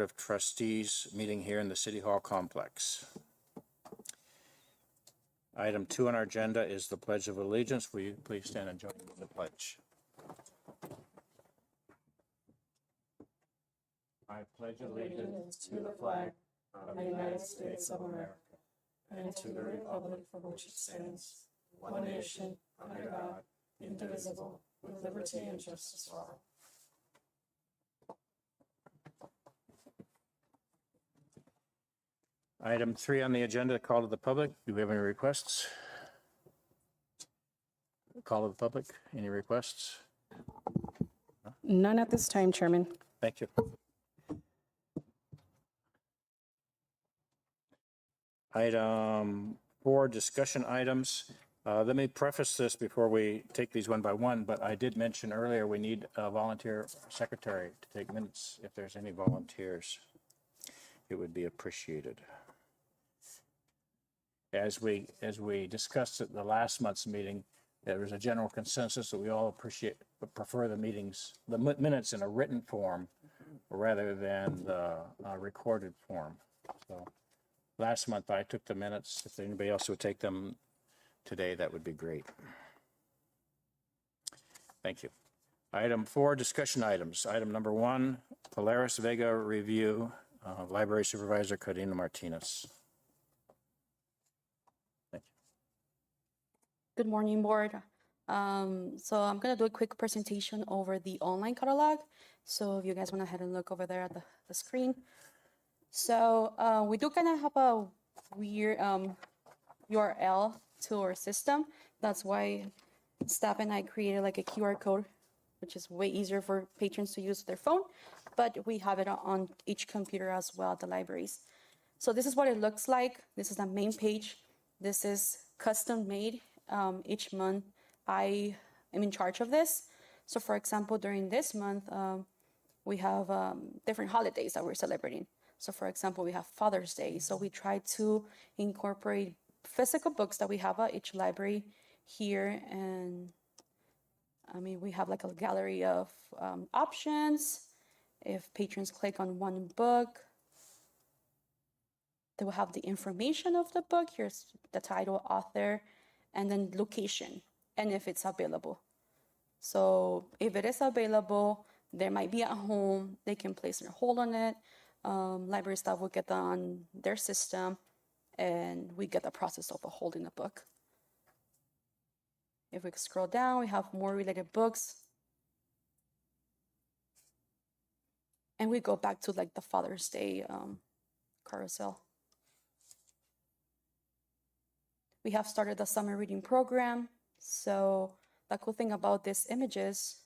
of Trustees meeting here in the City Hall complex. Item 2 on our agenda is the Pledge of Allegiance. Will you please stand and join me in the pledge? I pledge allegiance to the flag of the United States of America and to the republic for which it stands, one nation, under God, indivisible, with liberty and justice for all. Item 3 on the agenda, call to the public. Do we have any requests? Call to the public, any requests? None at this time, Chairman. Thank you. Item 4, discussion items. Let me preface this before we take these one by one, but I did mention earlier we need a volunteer secretary to take minutes. If there's any volunteers, it would be appreciated. As we discussed at the last month's meeting, there was a general consensus that we all prefer the minutes in a written form rather than the recorded form. So last month I took the minutes. If anybody else would take them today, that would be great. Thank you. Item 4, discussion items. Item number 1, Polaris Vega review, Library Supervisor Karina Martinez. Good morning, board. So I'm going to do a quick presentation over the online catalog. So if you guys want to head and look over there at the screen. So we do kind of have a weird URL to our system. That's why staff and I created like a QR code, which is way easier for patrons to use their phone, but we have it on each computer as well at the libraries. So this is what it looks like. This is the main page. This is custom made. Each month I am in charge of this. So for example, during this month, we have different holidays that we're celebrating. So for example, we have Father's Day. So we try to incorporate physical books that we have at each library here. And I mean, we have like a gallery of options. If patrons click on one book, they will have the information of the book. Here's the title, author, and then location, and if it's available. So if it is available, they might be at home, they can place a hold on it. Library staff will get that on their system, and we get the process of holding the book. If we scroll down, we have more related books. And we go back to like the Father's Day carousel. We have started the summer reading program. So the cool thing about these images,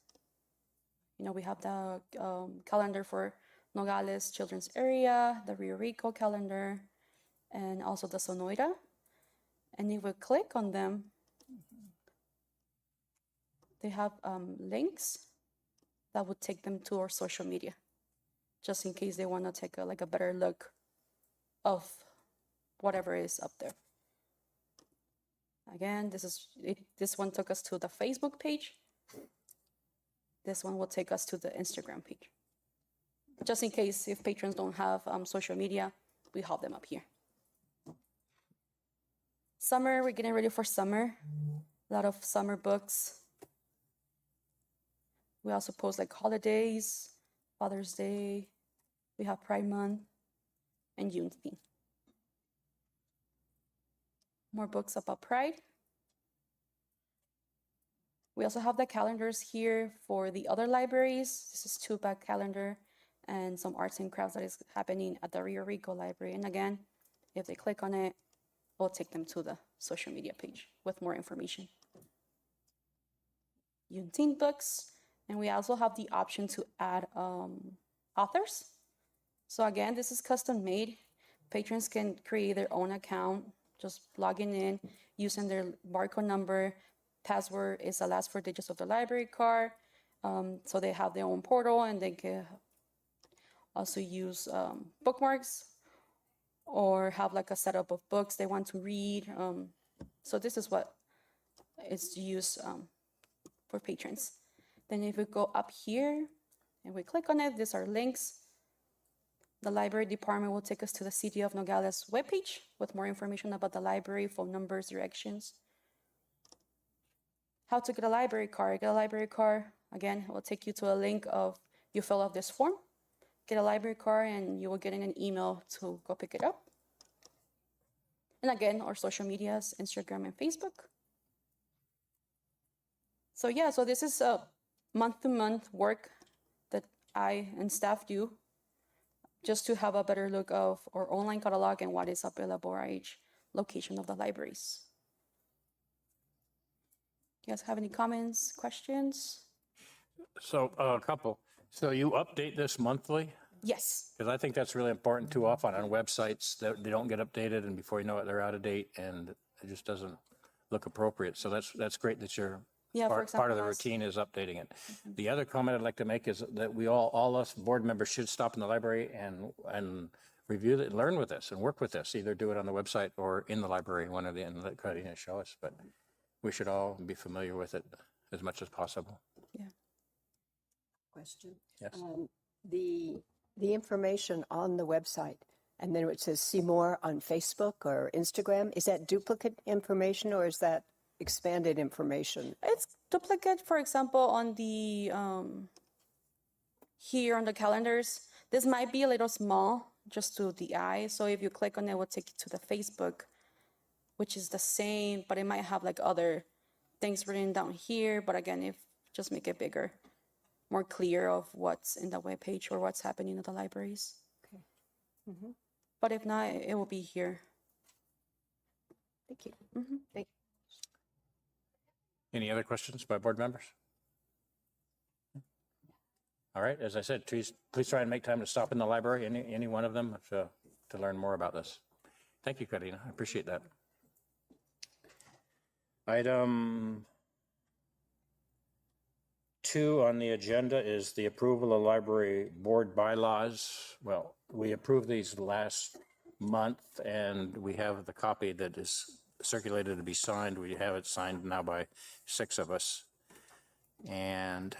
you know, we have the calendar for Nogales Children's Area, the Rio Rico calendar, and also the Sonoita. And if we click on them, they have links that would take them to our social media, just in case they want to take a better look of whatever is up there. Again, this one took us to the Facebook page. This one will take us to the Instagram page. Just in case if patrons don't have social media, we have them up here. Summer, we're getting ready for summer. A lot of summer books. We also post like holidays, Father's Day. We have Pride Month and Juneteenth. More books about Pride. We also have the calendars here for the other libraries. This is 2-pack calendar and some arts and crafts that is happening at the Rio Rico Library. And again, if they click on it, it'll take them to the social media page with more information. Juneteenth books, and we also have the option to add authors. So again, this is custom made. Patrons can create their own account, just logging in, using their barcode number. Password is the last 4 digits of the library card. So they have their own portal, and they can also use bookmarks or have like a setup of books they want to read. So this is what is used for patrons. Then if we go up here and we click on it, these are links the library department will take us to the City of Nogales webpage with more information about the library, phone numbers, directions. How to get a library card. Get a library card, again, it will take you to a link of you fill out this form, get a library card, and you will get in an email to go pick it up. And again, our social medias, Instagram and Facebook. So yeah, so this is a month-to-month work that I and staff do just to have a better look of our online catalog and what is available at each location of the libraries. You guys have any comments, questions? So a couple. So you update this monthly? Yes. Because I think that's really important too often on websites that they don't get updated and before you know it, they're out of date and it just doesn't look appropriate. So that's great that you're Yeah, for part of the example, routine is updating it. The other comment I'd like to make is that we all us board members should stop in the library and review it, learn with this and work with this. Either do it on the website or in the library, one of the, and let Carolina show us. But we should all be familiar with it as much as possible. Yeah. Question. Yes. The information on the website, and then it says see more on Facebook or Instagram. Is that duplicate information or is that expanded information? It's duplicate, for example, on the, here on the calendars. This might be a little small just to the eye. So if you click on it, it will take you to the Facebook, which is the same, but it might have like other things written down here. But again, if just make it bigger, more clear of what's in the webpage or what's happening at the libraries. Okay. But if not, it will be here. Thank you. Thank Any other questions by board members? All right, as I said, please try and make time to stop in the library, any one of them, to learn more about this. Thank you, Karina. I appreciate that. Item 2 on the agenda is the approval of library board bylaws. Well, we approved these last month, and we have the copy that is circulated to be signed. We have it signed now by 6 of us. And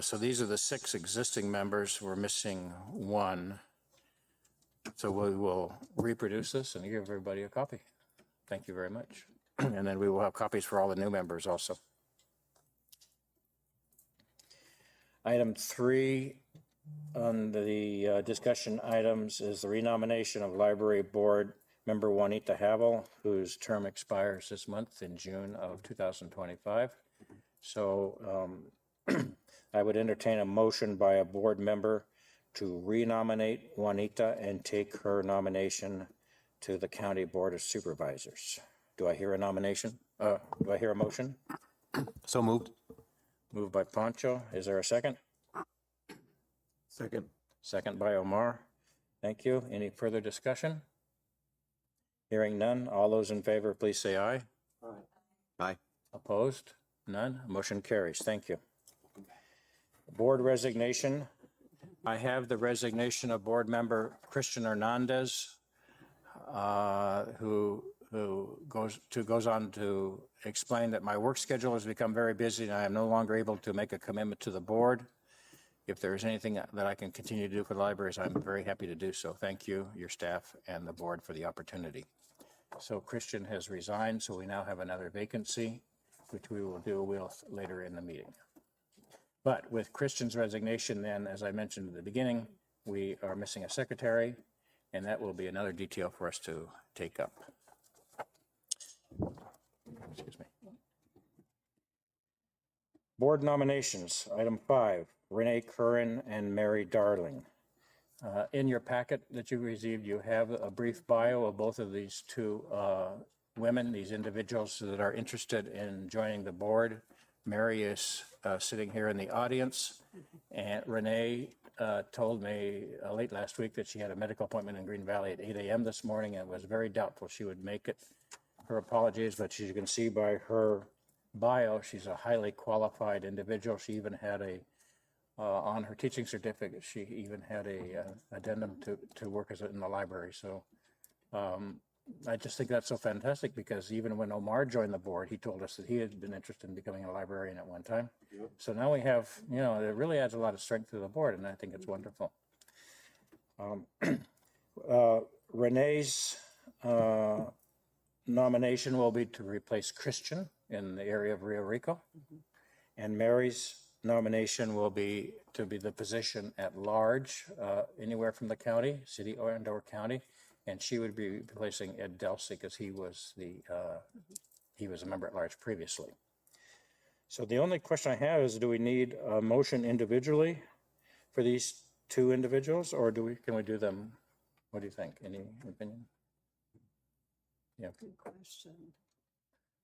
so these are the 6 existing members. We're missing 1. So we will reproduce this and give everybody a copy. Thank you very much. And then we will have copies for all the new members also. Item 3 on the discussion items is the renomination of library board member Juanita Havel, whose term expires this month in June of 2025. So I would entertain a motion by a board member to renominate Juanita and take her nomination to the County Board of Supervisors. Do I hear a nomination? Do I hear a motion? So moved. Moved by Pancho. Is there a second? Second. Second by Omar. Thank you. Any further discussion? Hearing none. All those in favor, please say aye. Aye. Opposed? None. Motion carries. Thank you. Board resignation. I have the resignation of board member Christian Hernandez, who goes on to explain that my work schedule has become very busy and I am no longer able to make a commitment to the board. If there is anything that I can continue to do for the libraries, I'm very happy to do so. Thank you, your staff, and the board for the opportunity. So Christian has resigned, so we now have another vacancy, which we will deal with later in the meeting. But with Christian's resignation, then, as I mentioned at the beginning, we are missing a secretary, and that will be another detail for us to take up. Excuse me. Board nominations, item 5, Renee Curran and Mary Darling. In your packet that you received, you have a brief bio of both of these 2 women, these individuals that are interested in joining the board. Mary is sitting here in the audience, and Renee told me late last week that she had a medical appointment in Green Valley at 8 a.m. this morning and was very doubtful she would make it. Her apologies, but as you can see by her bio, she's a highly qualified individual. She even had on her teaching certificate, she even had a addendum to work in the library. So I just think that's so fantastic because even when Omar joined the board, he told us that he had been interested in becoming a librarian at one time. So now we have, it really adds a lot of strength to the board, and I think it's wonderful. Renee's nomination will be to replace Christian in the area of Rio Rico. And Mary's nomination will be to be the position at large, anywhere from the county, city or county. And she would be replacing Ed Delsey because he was a member at large previously. So the only question I have is, do we need a motion individually for these two individuals, or can we do them? What do you think? Any opinion? Yeah. Good question.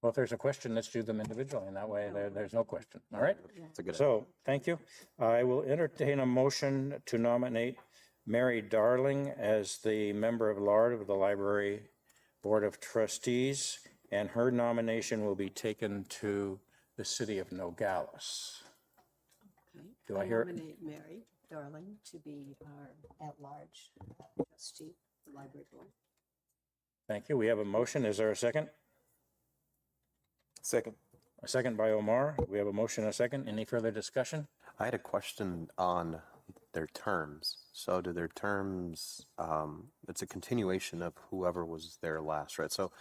Well, if there's a question, let's do them individually, and that way there's no question. All right? That's a good idea. So, thank you. I will entertain a motion to nominate Mary Darling as the member of LARD of the Library Board of Trustees, and her nomination will be taken to the city of Nogales. Okay. Do I hear it? nominate Mary Darling to be our at-large trustee of the library board. Thank you. We have a motion. Is there a second? Second. A second by Omar. We have a motion and a second. Any further discussion? I had a question on their terms. So do their terms, it's a continuation of whoever was there last, right? So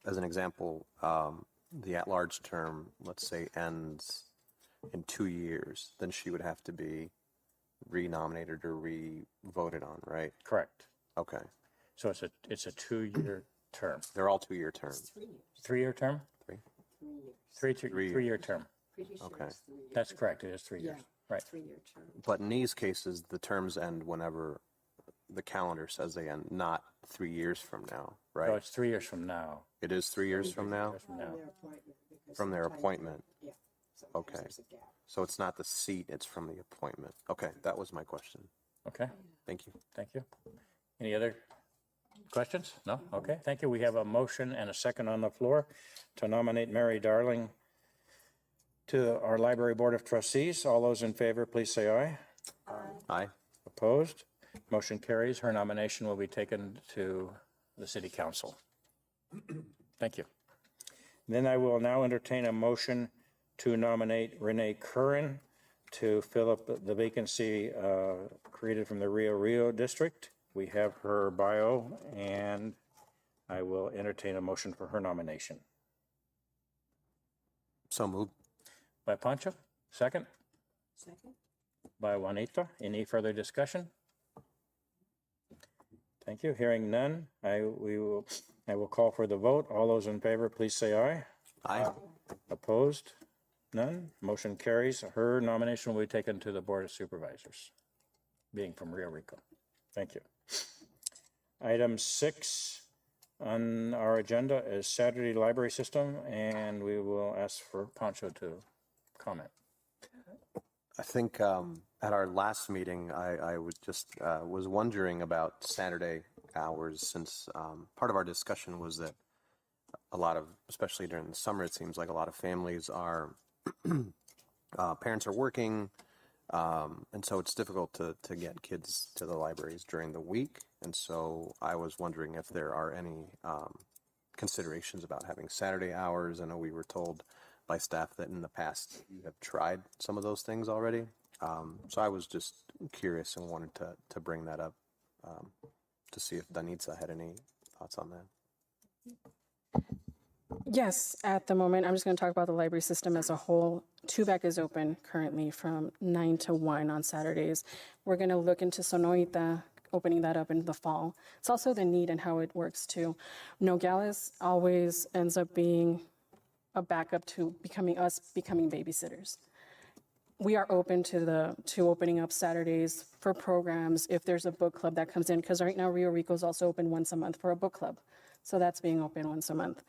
as an example, the at-large term, let's say, ends in 2 years, then she would have to be renominated or re-voted on, right? Correct. Okay. So it's a 2-year term. They're all 2-year terms. 3-year term? Three? 3-year term. Okay. That's correct. It is 3 years. Right. 3-year term. But in these cases, the terms end whenever the calendar says they end, not 3 years from now, right? So it's 3 years from now. It is 3 years from now? From now. From their appointment. Yeah. Okay. So it's not the seat, it's from the appointment. Okay, that was my question. Okay. Thank you. Thank you. Any other questions? No? Okay, thank you. We have a motion and a second on the floor to nominate Mary Darling to our Library Board of Trustees. All those in favor, please say aye. Aye. Opposed? Motion carries. Her nomination will be taken to the City Council. Thank you. Then I will now entertain a motion to nominate Renee Curran to fill up the vacancy created from the Rio District. We have her bio, and I will entertain a motion for her nomination. So moved. By Pancho, second. Second? By Juanita. Any further discussion? Thank you. Hearing none, I will call for the vote. All those in favor, please say aye. Aye. Opposed? None. Motion carries. Her nomination will be taken to the Board of Supervisors, being from Rio Rico. Thank you. Item 6 on our agenda is Saturday Library System, and we will ask for Pancho to comment. I think at our last meeting, I was just was wondering about Saturday hours, since part of our discussion was that a lot of, especially during the summer, it seems like a lot of families are, parents are working, and so it's difficult to get kids to the libraries during the week. And so I was wondering if there are any considerations about having Saturday hours. I know we were told by staff that in the past you have tried some of those things already. So I was just curious and wanted to bring that up to see if Danitza had any thoughts on that. Yes, at the moment, I'm just going to talk about the library system as a whole. TUBAC is open currently from 9 to 1 on Saturdays. We're going to look into Sonoita, opening that up in the fall. It's also the need and how it works too. Nogales always ends up being a backup to becoming babysitters. We are open to opening up Saturdays for programs if there's a book club that comes in, because right now Rio Rico is also open once a month for a book club. So that's being open once a month.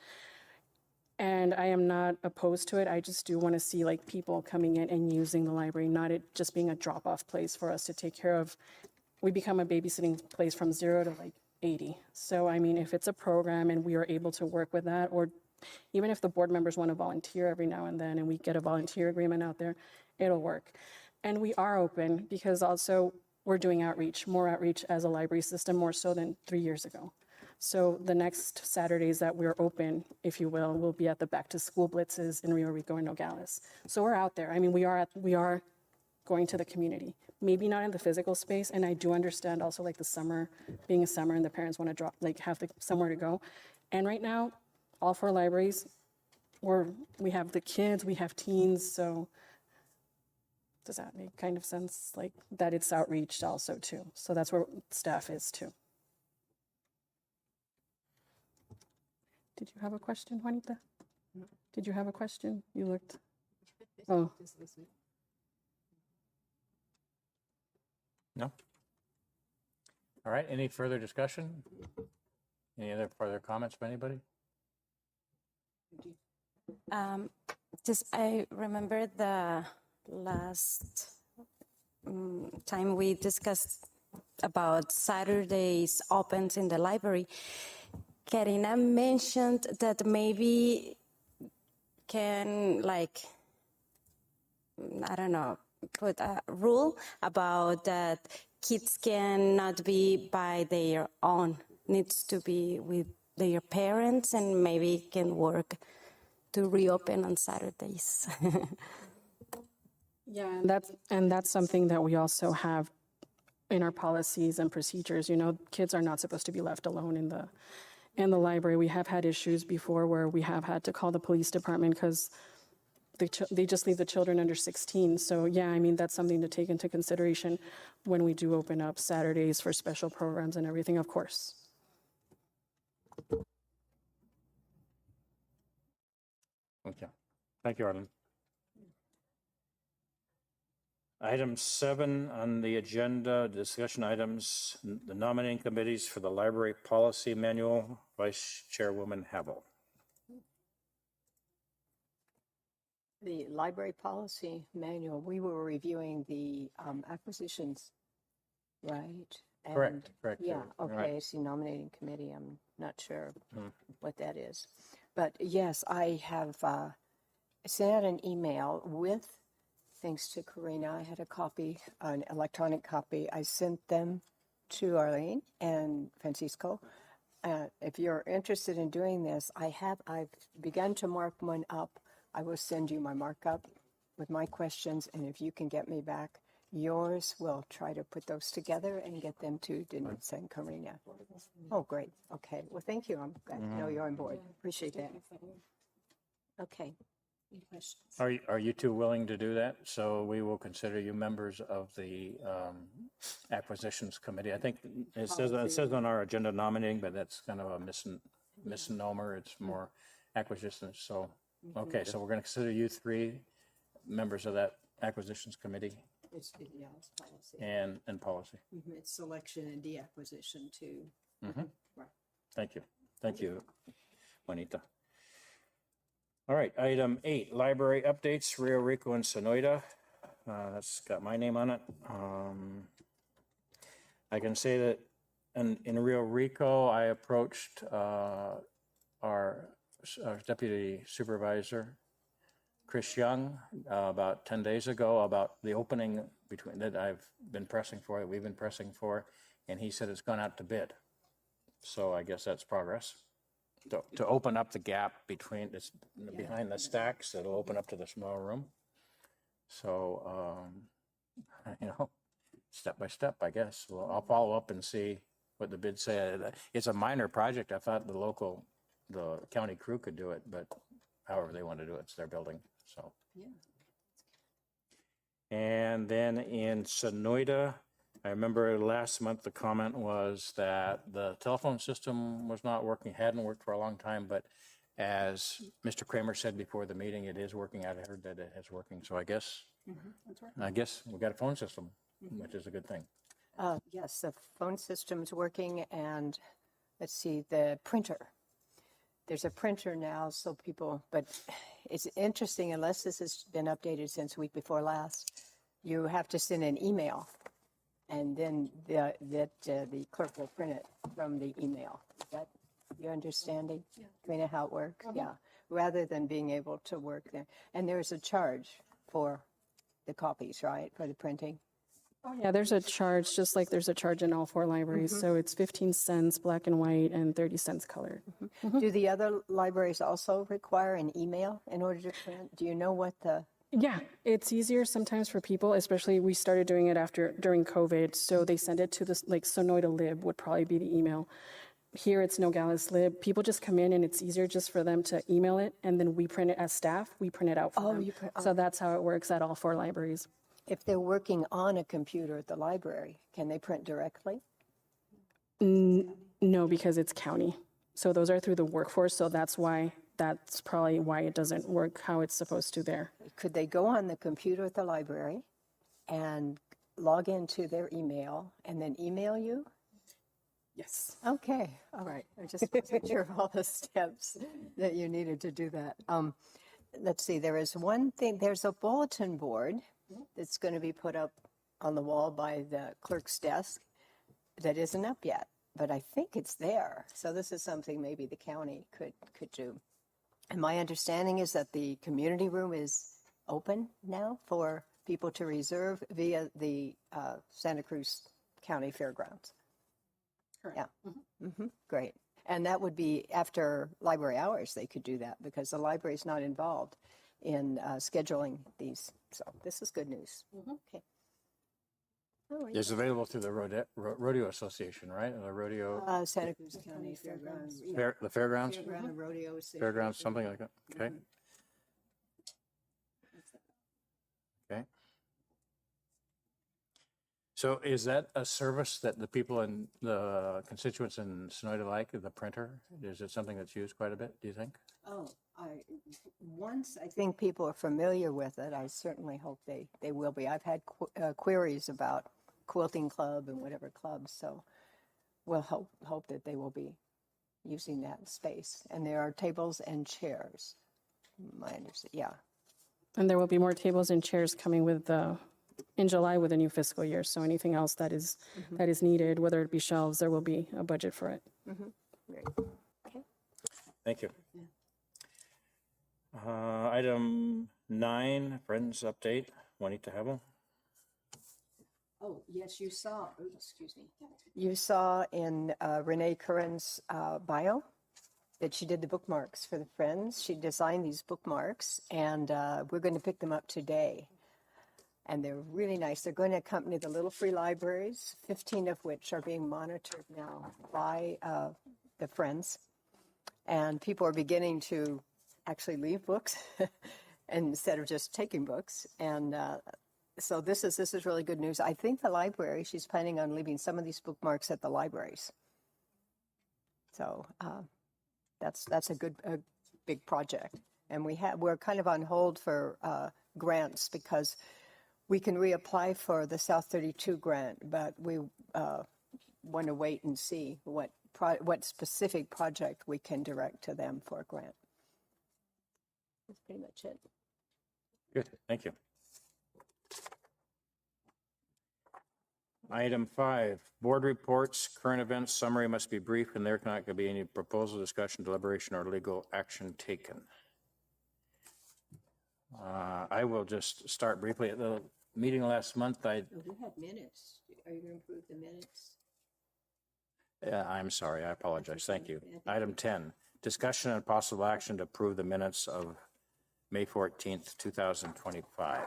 And I am not opposed to it. I just do want to see like people coming in and using the library, not it just being a drop-off place for us to take care of. We become a babysitting place from 0 to like 80. So, I mean, if it's a program and we are able to work with that, or even if the board members want to volunteer every now and then and we get a volunteer agreement out there, it'll work. And we are open because also we're doing outreach, more outreach as a library system, more so than 3 years ago. So the next Saturdays that we're open, if you will be at the back to school blitzes in Rio Rico and Nogales. So we're out there. I mean, we are going to the community, maybe not in the physical space. And I do understand also like the summer, being a summer and the parents want to have somewhere to go. And right now, all four libraries, we have the kids, we have teens. So does that make kind of sense? Like that it's outreach also too. So that's where staff is too. Did you have a question, Juanita? Did you have a question? You looked. Oh. No? All right, any further discussion? Any other further comments by anybody? Just I remember the last time we discussed about Saturdays opens in the library. Karina mentioned that maybe can like, I don't know, put a rule about that kids cannot be by their own, needs to be with their parents and maybe can work to reopen on Saturdays. Yeah, and that's something that we also have in our policies and procedures. You know, kids are not supposed to be left alone in the library. We have had issues before where we have had to call the police department because they just leave the children under 16. So yeah, I mean, that's something to take into consideration when we do open up Saturdays for special programs and everything, of course. Okay, thank you, Arlen. Item 7 on the agenda, discussion items, the nominating committees for the library policy manual, Vice Chairwoman Havel. The library policy manual, we were reviewing the acquisitions, right? Correct, correct. Yeah, You're okay, right. I see nominating committee, I'm not sure what that is. But yes, I have sent out an email with, thanks to Karina, I had a copy, an electronic copy. I sent them to Arlene and Francisco. If you're interested in doing this, I've begun to mark one up. I will send you my markup with my questions, and if you can get me back yours, we'll try to put those together and get them to Denise and Karina. Oh, great. Okay. Well, thank you. I'm glad to know you're on board. Appreciate that. Okay. Any questions? Are you two willing to do that? So we will consider you members of the acquisitions committee. I think it says on our agenda nominating, but that's kind of a misnomer. It's more acquisitions. So, okay, so we're going to consider you 3 members of that acquisitions committee It's policy. and policy. It's selection and deacquisition too. Right. Thank you. Thank you, Juanita. All right, item 8, library updates, Rio Rico and Sonoita. That's got my name on it. I can say that in Rio Rico, I approached our deputy supervisor, Chris Young, about 10 days ago about the opening that I've been pressing for, that we've been pressing for, and he said it's gone out to bid. So I guess that's progress. To open up the gap between this, behind the stacks, it'll open up to the small room. So, step by step, I guess. Well, I'll follow up and see what the bids say. It's a minor project. I thought the county crew could do it, but however they want to do it, it's their building, so. Yeah. And then in Sonoita, I remember last month the comment was that the telephone system was not working, hadn't worked for a long time, but as Mr. Kramer said before the meeting, it is working. I heard that it is working, so I guess we got a phone system, which is a good thing. Yes, the phone system's working, and let's see, the printer. There's a printer now, so but it's interesting, unless this has been updated since week before last, you have to send an email, and then the clerk will print it from the email. Is that your understanding? Yeah. Kind of how it works? Yeah. Rather than being able to work there. And there's a charge for the copies, right, for the printing? Yeah, there's a charge, just like there's a charge in all 4 libraries. So it's 15 cents black and white and 30 cents colored. Do the other libraries also require an email in order to print? Do you know what the, Yeah, it's easier sometimes for people, especially we started doing it during COVID. So they send it to this, like Sonoita Lib would probably be the email. Here it's Nogales Lib. People just come in and it's easier just for them to email it and then we print it as staff. We print it out for them. So that's how it works at all 4 libraries. if they're working on a computer at the library, can they print directly? No, because it's county. So those are through the workforce. So that's probably why it doesn't work how it's supposed to there. Could they go on the computer at the library and log into their email and then email you? Yes. Okay, all right. I just wasn't sure of all the steps that you needed to do that. Let's see, there is one thing, there's a bulletin board that's going to be put up on the wall by the clerk's desk that isn't up yet, but I think it's there. So this is something maybe the county could do. And my understanding is that the community room is open now for people to reserve via the Santa Cruz County Fairgrounds. Correct. Yeah. Great. And that would be after library hours, they could do that because the library is not involved in scheduling these. So this is good news. Okay. All right. It's available through the Rodeo Association, right? The rodeo, Santa Cruz County Fairgrounds. the fairgrounds? Fairground Rodeo. Fairgrounds, something like that. Okay. Okay. So is that a service that the people in the constituents in Sonoita like, the printer? Is it something that's used quite a bit, do you think? Oh, once I think people are familiar with it, I certainly hope they will be. I've had queries about quilting club and whatever clubs, so we'll hope that they will be using that space. And there are tables and chairs. My understanding, yeah. And there will be more tables and chairs coming in July with a new fiscal year. So anything else that is needed, whether it be shelves, there will be a budget for it. Great. Okay. Thank you. Item 9, Friends Update, Juanita Havel. Oh, yes, you saw, oh, excuse me. You saw in Renee Curran's bio that she did the bookmarks for the Friends. She designed these bookmarks, and we're going to pick them up today. And they're really nice. They're going to accompany the little free libraries, 15 of which are being monitored now by the Friends. And people are beginning to actually leave books instead of just taking books. And so this is really good news. I think the library, she's planning on leaving some of these bookmarks at the libraries. So that's a big project. And we're kind of on hold for grants because we can reapply for the South 32 grant, but we want to wait and see what specific project we can direct to them for a grant. That's pretty much it. Good, thank you. Item 5, board reports, current events summary must be brief and there cannot be any proposal, discussion, deliberation, or legal action taken. I will just start briefly. At the meeting last month, We had minutes. Are you going to approve the minutes? I'm sorry, I apologize. Thank you. Item 10, discussion and possible action to approve the minutes of May 14th, 2025.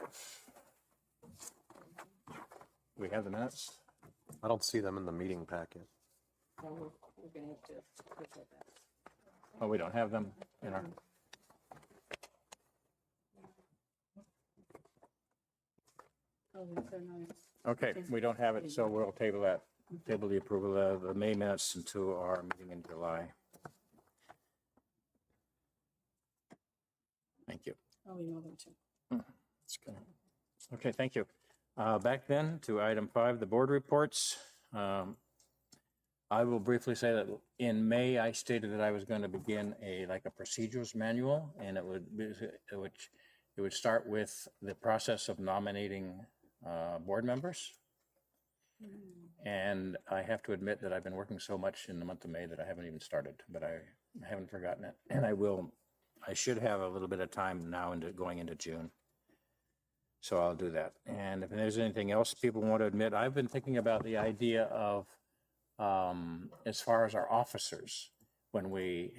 We have the minutes? I don't see them in the meeting packet. We're going to have to look at that. Oh, we don't have them in our... Okay, we don't have it, so we'll table that, table the approval of the May minutes until our meeting in July. Thank you. Oh, we know them too. That's good. Okay, thank you. Back then to item 5, the board reports. I will briefly say that in May, I stated that I was going to begin a procedures manual, and it would start with the process of nominating board members. And I have to admit that I've been working so much in the month of May that I haven't even started, but I haven't forgotten it. And I should have a little bit of time now going into June. So I'll do that. And if there's anything else people want to admit, I've been thinking about the idea of, as far as our officers, when we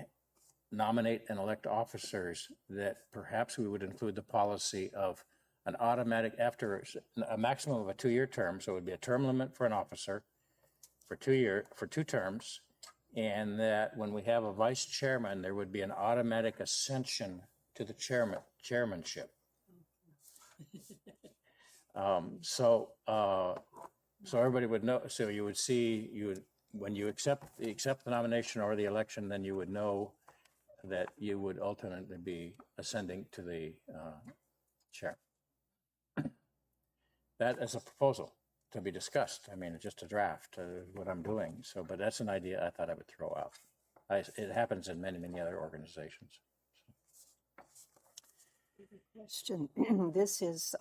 nominate and elect officers, that perhaps we would include the policy of an automatic, after a maximum of a 2-year term, so it would be a term limit for an officer for 2 terms, and that when we have a vice chairman, there would be an automatic ascension to the chairmanship. So everybody would know, so you would see, when you accept the nomination or the election, then you would know that you would ultimately be ascending to the chair. That is a proposal to be discussed. I mean, it's just a draft, what I'm doing. So, but that's an idea I thought I would throw out. It happens in many, many other organizations. Question. This is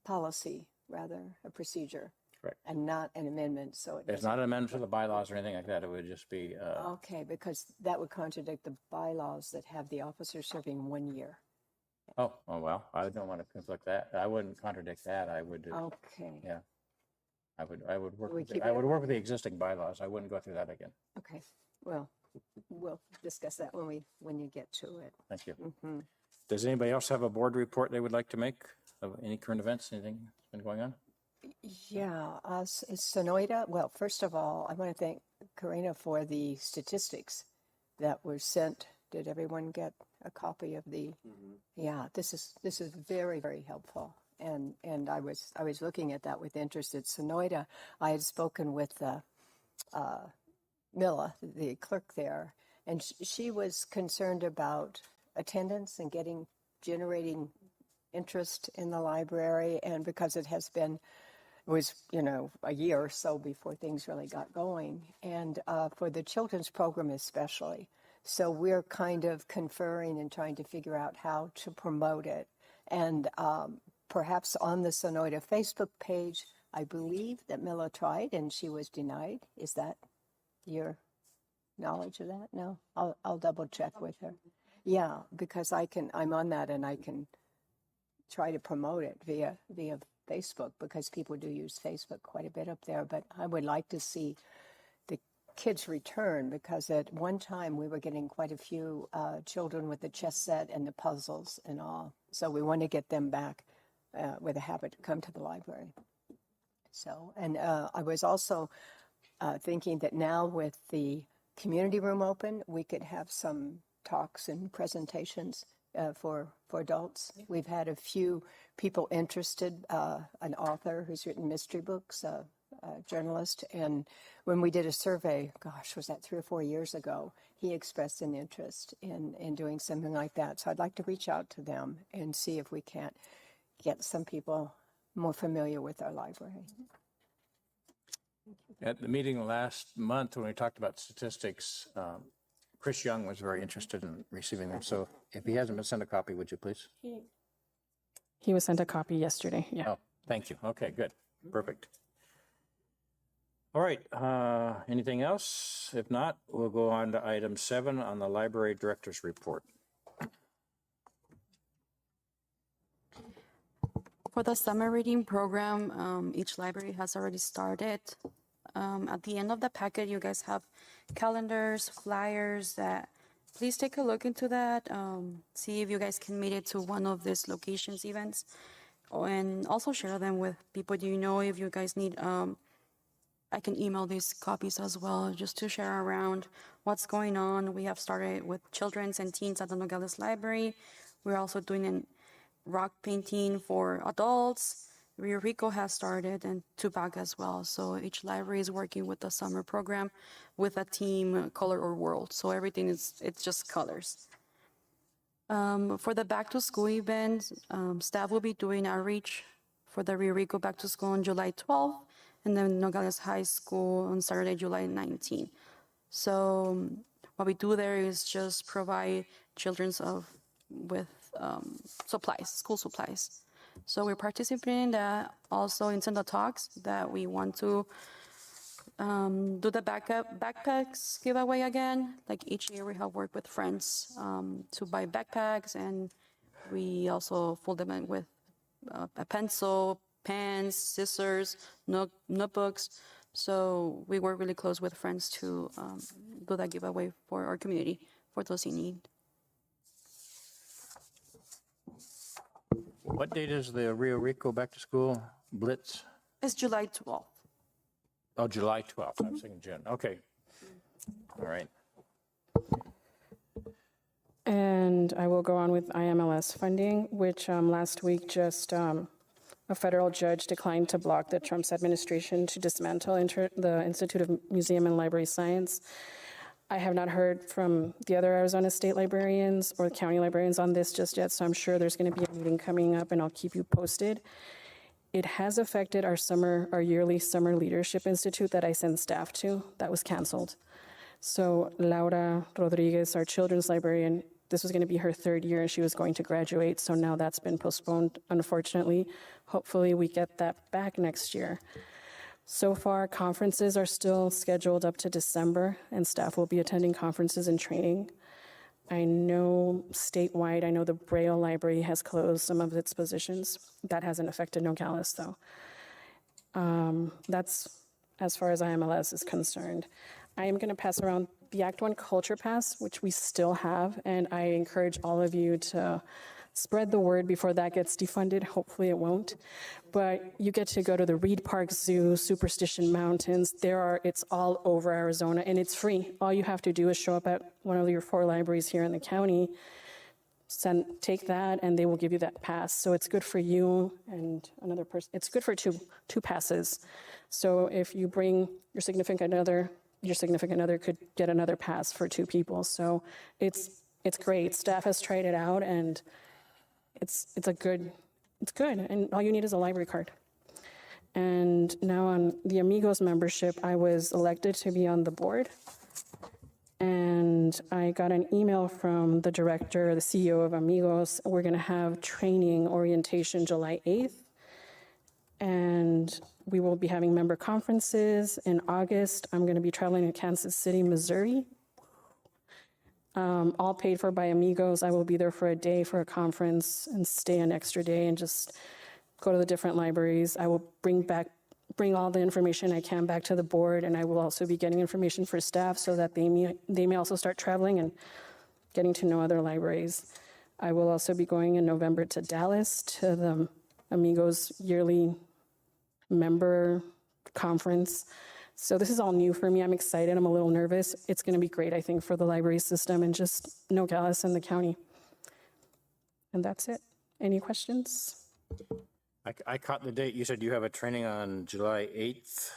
policy, rather, a procedure. Correct. And not an amendment, so it It's not an amendment to the bylaws or anything like that. It would just be, okay, because that would contradict the bylaws that have the officer serving 1 year. oh, well, I don't want to conflict that. I wouldn't contradict that. I would, Okay. yeah. I would work We with, keep I it- would work with the existing bylaws. I wouldn't go through that again. Okay, well, we'll discuss that when you get to it. Thank you. Mm-hmm. Does anybody else have a board report they would like to make of any current events, anything that's been going on? Yeah, Sonoida, well, first of all, I want to thank Karina for the statistics that were sent. Did everyone get a copy of the? Yeah, this is very, very helpful. And I was looking at that with interest. At Sonoida, I had spoken with Milla, the clerk there, and she was concerned about attendance and generating interest in the library, and because it was a year or so before things really got going, and for the children's program especially. So we're kind of conferring and trying to figure out how to promote it, and perhaps on the Sonoida Facebook page, I believe that Milla tried and she was denied. Is that your knowledge of that? No, I'll double check with her. Yeah, because I'm on that and I can try to promote it via Facebook, because people do use Facebook quite a bit up there. But I would like to see the kids return, because at one time we were getting quite a few children with the chess set and the puzzles and all. So we want to get them back with a habit to come to the library. So, and I was also thinking that now with the community room open, we could have some talks and presentations for adults. We've had a few people interested, an author who's written mystery books, a journalist, and when we did a survey, gosh, was that 3 or 4 years ago, he expressed an interest in doing something like that. So I'd like to reach out to them and see if we can't get some people more familiar with our library. At the meeting last month, when we talked about statistics, Chris Young was very interested in receiving them. So if he hasn't been sent a copy, would you please? He was sent a copy yesterday, yeah. Oh, thank you. Okay, good. Perfect. All right, anything else? If not, we'll go on to item 7 on the library director's report. For the summer reading program, each library has already started. At the end of the packet, you guys have calendars, flyers. That please take a look into that. See if you guys can meet it to one of these locations events, and also share them with people you know. If you guys need, I can email these copies as well, just to share around what's going on. We have started with children's and teens at the Nogales Library. We're also doing an rock painting for adults. Rio Rico has started, and Tupac as well. So each library is working with the summer program with a team, color or world. So everything it's just colors. For the back to school event, staff will be doing outreach for the Rio Rico back to school on July 12th, and then Nogales High School on Saturday, July 19th. So what we do there is just provide children with supplies, school supplies. So we're participating in that. Also in the talks that we want to do the backpacks giveaway again. Like each year we have worked with friends to buy backpacks, and we also fill them in with a pencil, pens, scissors, notebooks. So we work really close with friends to do that giveaway for our community, for those in need. What date is the Rio Rico Back to School Blitz? It's July 12th. Oh, July 12th. I was thinking June. Okay. All right. And I will go on with IMLS funding, which last week just a federal judge declined to block the Trump's administration to dismantle the Institute of Museum and Library Science. I have not heard from the other Arizona state librarians or county librarians on this just yet, so I'm sure there's going to be a meeting coming up and I'll keep you posted. It has affected our yearly Summer Leadership Institute that I send staff to. That was canceled. So Laura Rodriguez, our children's librarian, this was going to be her 3rd year and she was going to graduate. So now that's been postponed, unfortunately. Hopefully we get that back next year. So far, conferences are still scheduled up to December and staff will be attending conferences and training. I know statewide, I know the Braille Library has closed some of its positions. That hasn't affected Nogales though. That's as far as IMLS is concerned. I am going to pass around the Act 1 Culture Pass, which we still have, and I encourage all of you to spread the word before that gets defunded. Hopefully it won't. But you get to go to the Reed Park Zoo, Superstition Mountains. It's all over Arizona, and it's free. All you have to do is show up at one of your 4 libraries here in the county, take that, and they will give you that pass. So it's good for you and another person. It's good for two passes. So if you bring your significant other could get another pass for 2 people. So it's great. Staff has tried it out, and it's good. And all you need is a library card. And now on the Amigos membership, I was elected to be on the board. And I got an email from the director, the CEO of Amigos. We're going to have training orientation July 8th. And we will be having member conferences in August. I'm going to be traveling to Kansas City, Missouri. All paid for by Amigos. I will be there for a day for a conference and stay an extra day and just go to the different libraries. I will bring all the information I can back to the board, and I will also be getting information for staff so that they may also start traveling and getting to know other libraries. I will also be going in November to Dallas to the Amigos yearly member conference. So this is all new for me. I'm excited. I'm a little nervous. It's going to be great, I think, for the library system and just Nogales and the county. And that's it. Any questions? I caught the date. You said you have a training on July 8th.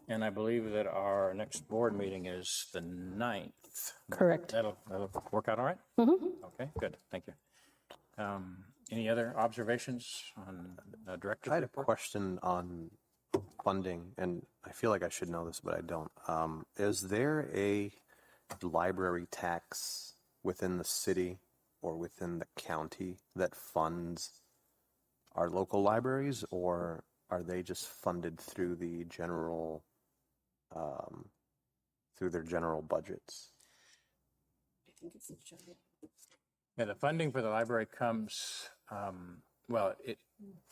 And I believe that our next board meeting is the 9th. Correct. That'll work out all right? Okay, good. Thank you. Any other observations on the director's I had a report? question on funding, and I feel like I should know this, but I don't. Is there a library tax within the city or within the county that funds our local libraries, or are they just funded through the general, through their general budgets? Yeah, the funding for the library comes, it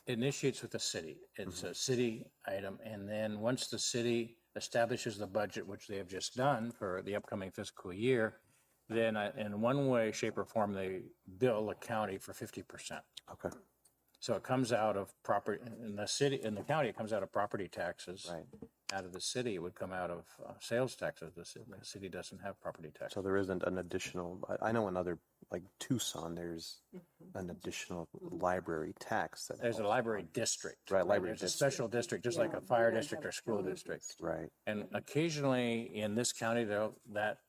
initiates with the city. It's a city item, and then once the city establishes the budget, which they have just done for the upcoming fiscal year, then in one way, shape, or form, they bill the county for 50%. Okay. So it comes out of property, in the county, it comes out of property taxes. Right. Out of the city, it would come out of sales taxes. The city doesn't have property taxes. So there isn't an additional, I know in other, like Tucson, there's an additional library tax. There's a library district. Right, library There's a special district, just like a fire district or school district. Right. And occasionally in this county, though, that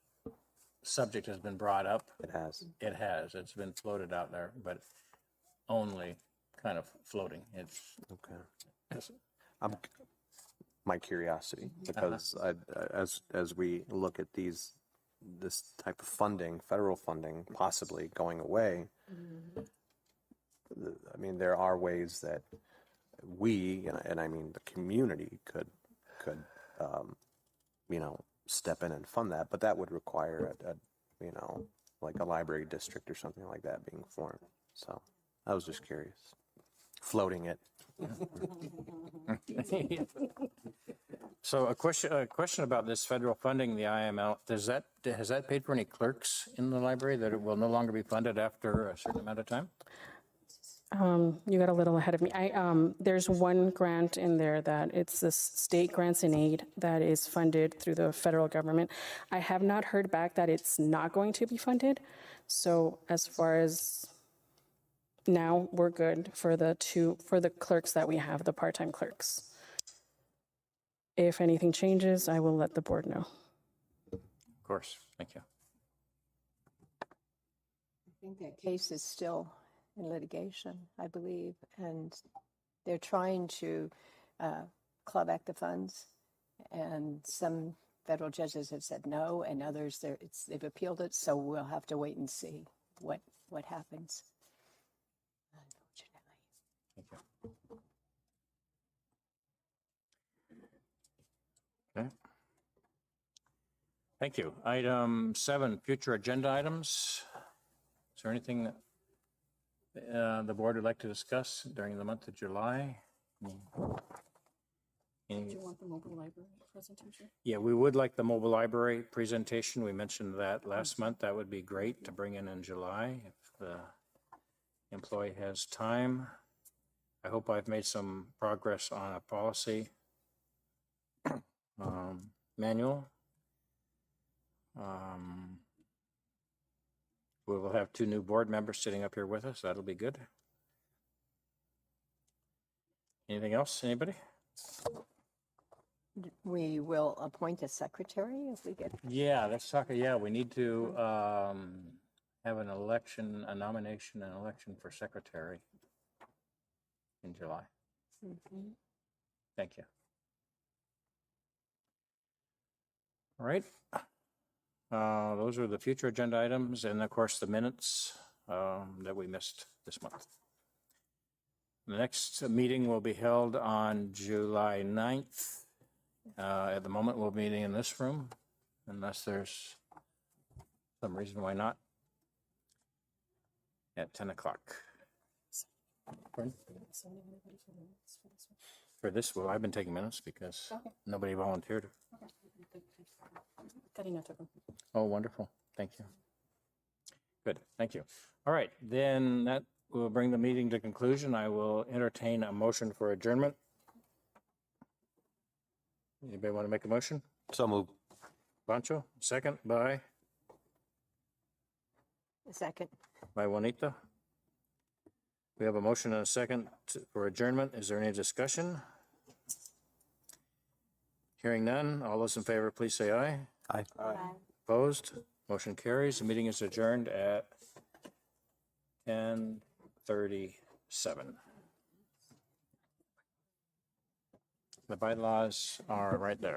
subject has been brought up. It has. It has. It's been floated out there, but only kind of floating. It's Okay. My curiosity, because as we look at this type of funding, federal funding, possibly going away, I mean, there are ways that we, and I mean the community, could step in and fund that, but that would require like a library district or something like that being formed. So I was just curious. floating it. So a question about this federal funding, the IML, has that paid for any clerks in the library that it will no longer be funded after a certain amount of time? You got a little ahead of me. There's one grant in there that it's the state grants and aid that is funded through the federal government. I have not heard back that it's not going to be funded. So as far as now, we're good for the clerks that we have, the part-time clerks. If anything changes, I will let the board know. Of course, thank you. I think that case is still in litigation, I believe, and they're trying to claw back the funds. And some federal judges have said no, and others they've appealed it. So we'll have to wait and see what happens. Unfortunately. Thank you. Okay. Thank you. Item 7, future agenda items. Is there anything that the board would like to discuss during the month of July? Do you want the mobile library presentation? Yeah, we would like the mobile library presentation. We mentioned that last month. That would be great to bring in July if the employee has time. I hope I've made some progress on a policy manual. We will have 2 new board members sitting up here with us. That'll be good. Anything else? Anybody? We will appoint a secretary if we get. Yeah, let's talk. Yeah, we need to have an election, a nomination and election for secretary in July. Mm-hmm. Thank you. All right. Those are the future agenda items and of course the minutes that we missed this month. The next meeting will be held on July 9th. At the moment, we'll be meeting in this room unless there's some reason why not. At 10 o'clock. For this, well, I've been taking minutes because nobody volunteered. Karina took them. Oh, wonderful. Thank you. Good. Thank you. All right. Then that will bring the meeting to conclusion. I will entertain a motion for adjournment. Anybody want to make a motion? So moved. Pancho, second by Second. Juanita. We have a motion and a second for adjournment. Is there any discussion? Hearing none. All those in favor, please say aye. Aye. Opposed? Motion carries. The meeting is adjourned at 10:37. The bylaws are right there.